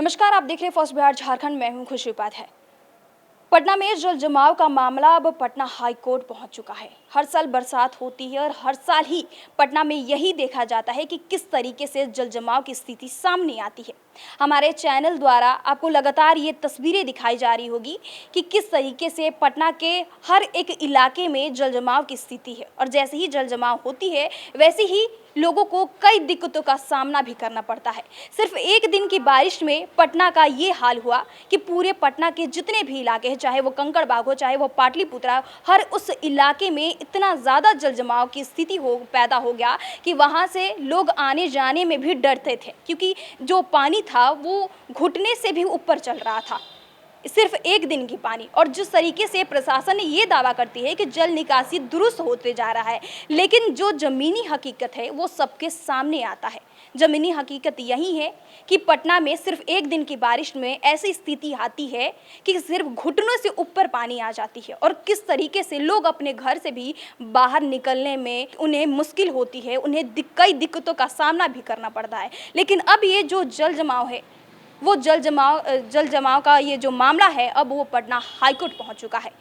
नमस्कार, आप देख रहे हैं फर्स्ट बिहार झारखंड। मैं हूं खुशी उपाध्याय। पटना में जल जमाव का मामला अब पटना हाई कोर्ट पहुंच चुका है। हर साल बरसात होती है और हर साल ही पटना में यही देखा जाता है कि किस तरीके से जल जमाव की स्थिति सामने आती है। हमारे चैनल द्वारा आपको लगातार ये तस्वीरें दिखाई जा रही होगी कि किस तरीके से पटना के हर एक इलाके में जल जमाव की स्थिति है, और जैसे ही जल जमाव होती है वैसे ही लोगों को कई दिक्कतों का सामना भी करना पड़ता है। सिर्फ एक दिन की बारिश में पटना का ये हाल हुआ कि पूरे पटना के जितने भी इलाके हैं, चाहे वो कंकड़बाग हो, चाहे वो पाटलिपुत्रा, हर उस इलाके में इतना ज़्यादा जल जमाव की स्थिति पैदा हो गया कि वहाँ से लोग आने जाने में भी डरते थे, क्योंकि जो पानी था वो घुटने से भी ऊपर चल रहा था। सिर्फ एक दिन की पानी, और जिस तरीके से प्रशासन ये दावा करती है कि जल निकासी दुरुस्त होते जा रहा है, लेकिन जो ज़मीनी हकीकत है वो सबके सामने आता है। ज़मीनी हकीकत यही है कि पटना में सिर्फ एक दिन की बारिश में ऐसी स्थिति आती है कि सिर्फ घुटनों से ऊपर पानी आ जाती है, और किस तरीके से लोग अपने घर से भी बाहर निकलने में उन्हें मुश्किल होती है, उन्हें कई दिक्कतों का सामना भी करना पड़ता है। लेकिन अब ये जो जल जमाव है, वो जल जमाव का ये जो मामला है, अब वो पटना हाईकोर्ट पहुंच चुका है।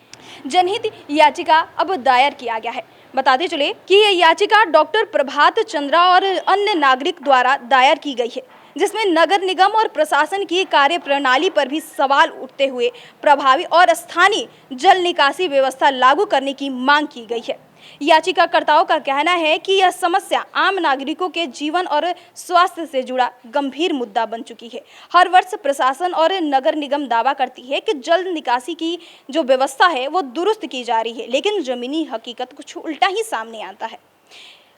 जनहित याचिका अब दायर किया गया है। बताते चले कि ये याचिका डॉक्टर प्रभात चंद्रा और अन्य नागरिक द्वारा दायर की गई है, जिसमें नगर निगम और प्रशासन की कार्यप्रणाली पर भी सवाल उठते हुए प्रभावी और स्थानीय जल निकासी व्यवस्था लागू करने की मांग की गई है। याचिकाकर्ताओं का कहना है कि यह समस्या आम नागरिकों के जीवन और स्वास्थ्य से जुड़ा गंभीर मुद्दा बन चुकी है। हर वर्ष प्रशासन और नगर निगम दावा करती है कि जल निकासी की जो व्यवस्था है वो दुरुस्त की जा रही है, लेकिन जमीनी हकीकत कुछ उल्टा ही सामने आता है।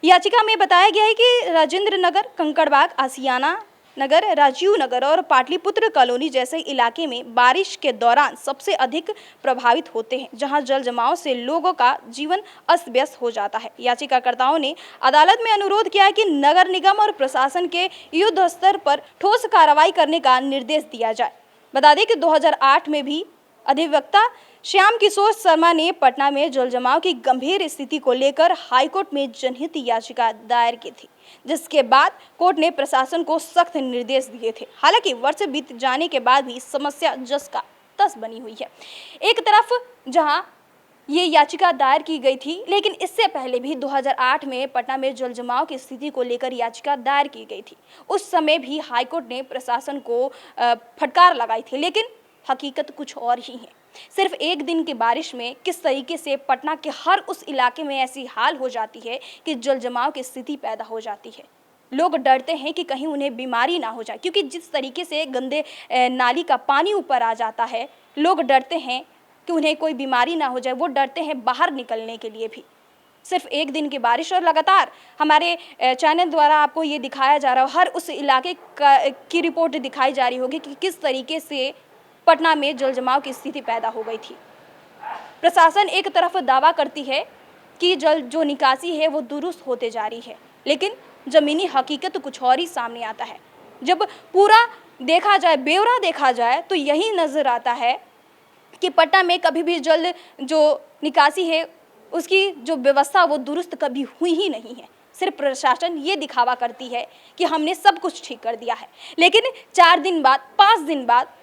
याचिका में बताया गया है कि राजेंद्र नगर, कंकड़बाग, आसियाना नगर, राजीव नगर और पाटलिपुत्र कॉलोनी जैसे इलाके में बारिश के दौरान सबसे अधिक प्रभावित होते हैं, जहां जल जमाव से लोगों का जीवन अस्त-व्यस्त हो जाता है। याचिकाकर्ताओं ने अदालत में अनुरोध किया है कि नगर निगम और प्रशासन के युद्ध स्तर पर ठोस कार्रवाई करने का निर्देश दिया जाए। बता दें कि 2008 में भी अधिवक्ता श्याम किशोर शर्मा ने पटना में जल जमाव की गंभीर स्थिति को लेकर हाईकोर्ट में जनहित याचिका दायर की थी, जिसके बाद कोर्ट ने प्रशासन को सख्त निर्देश दिए थे। हालांकि वर्ष बीत जाने के बाद भी समस्या जस का तस बनी हुई है। एक तरफ जहां ये याचिका दायर की गई थी, लेकिन इससे पहले भी 2008 में पटना में जल जमाव की स्थिति को लेकर याचिका दायर की गई थी। उस समय भी हाईकोर्ट ने प्रशासन को फटकार लगाई थी, लेकिन हकीकत कुछ और ही है। सिर्फ एक दिन की बारिश में किस तरीके से पटना के हर उस इलाके में ऐसी हाल हो जाती है कि जल जमाव की स्थिति पैदा हो जाती है। लोग डरते हैं कि कहीं उन्हें बीमारी ना हो जाए, क्योंकि जिस तरीके से गंदे नाली का पानी ऊपर आ जाता है, लोग डरते हैं कि उन्हें कोई बीमारी ना हो जाए। वो डरते हैं बाहर निकलने के लिए भी। सिर्फ एक दिन की बारिश, और लगातार हमारे चैनल द्वारा आपको ये दिखाया जा रहा है, हर उस इलाके की रिपोर्ट दिखाई जा रही होगी कि किस तरीके से पटना में जल जमाव की स्थिति पैदा हो गई थी। प्रशासन एक तरफ दावा करती है कि जल जो निकासी है वो दुरुस्त होते जा रही है, लेकिन ज़मीनी हकीकत कुछ और ही सामने आता है। जब पूरा देखा जाए, ब्यौरा देखा जाए, तो यही नज़र आता है कि पटना में कभी भी जल जो निकासी है उसकी जो व्यवस्था वो दुरुस्त कभी हुई ही नहीं है। सिर्फ प्रशासन ये दिखावा करती है कि हमने सब कुछ ठीक कर दिया है, लेकिन 4 दिन बाद, 5 दिन बाद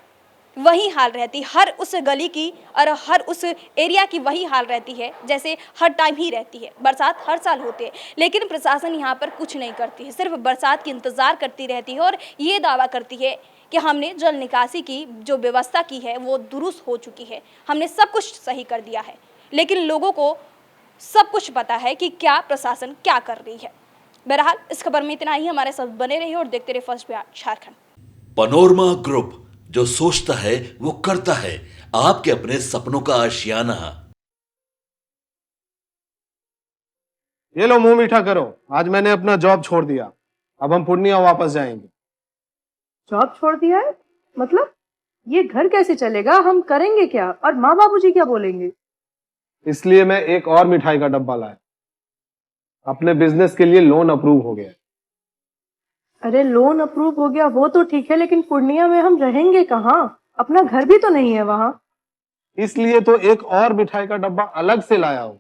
वही हाल रहती, हर उस गली की और हर उस एरिया की वही हाल रहती है, जैसे हर टाइम ही रहती है। बरसात हर साल होती है, लेकिन प्रशासन यहाँ पर कुछ नहीं करती है, सिर्फ बरसात की इंतज़ार करती रहती है और ये दावा करती है कि हमने जल निकासी की जो व्यवस्था की है वो दुरुस्त हो चुकी है, हमने सब कुछ सही कर दिया है। लेकिन लोगों को सब कुछ पता है कि क्या प्रशासन क्या कर रही है। बहरहाल इस खबर में इतना ही। हमारे साथ बने रहिए और देखते रहिए first Bihar Jharkhand. Panorama group, जो सोचता है वो करता है, आपके अपने सपनों का आशियाना। ये लो, मुंह मीठा करो। आज मैंने अपना जॉब छोड़ दिया, अब हम पूर्णिया वापस जाएंगे। जॉब छोड़ दिया है? मतलब ये घर कैसे चलेगा? हम करेंगे क्या? और माँ बाबूजी क्या बोलेंगे? इसलिए मैं एक और मिठाई का डब्बा लाया। अपने बिजनेस के लिए लोन अप्रूव हो गया। अरे लोन अप्रूव हो गया वो तो ठीक है, लेकिन पूर्णिया में हम रहेंगे कहाँ? अपना घर भी तो नहीं है वहाँ। इसलिए तो एक और मिठाई का डब्बा अलग से लाया हूँ।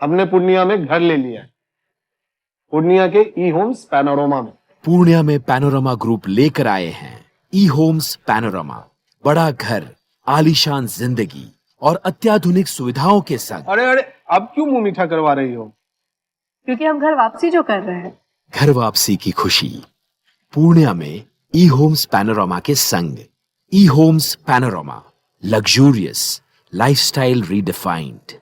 हमने पूर्णिया में घर ले लिया है, पूर्णिया के ई होम्स पैनोरमा में। पूर्णिया में पैनोरमा ग्रुप लेकर आए हैं ई होम्स पैनोरामा, बड़ा घर, आलीशान जिंदगी और अत्याधुनिक सुविधाओं के संग। अरे अरे, अब क्यों मुंह मीठा करवा रही हो? क्योंकि हम घर वापसी जो कर रहे हैं। घर वापसी की खुशी पूर्णिया में ई होम्स पैनोरामा के संग। E Homes Panorama, luxurious lifestyle redefined.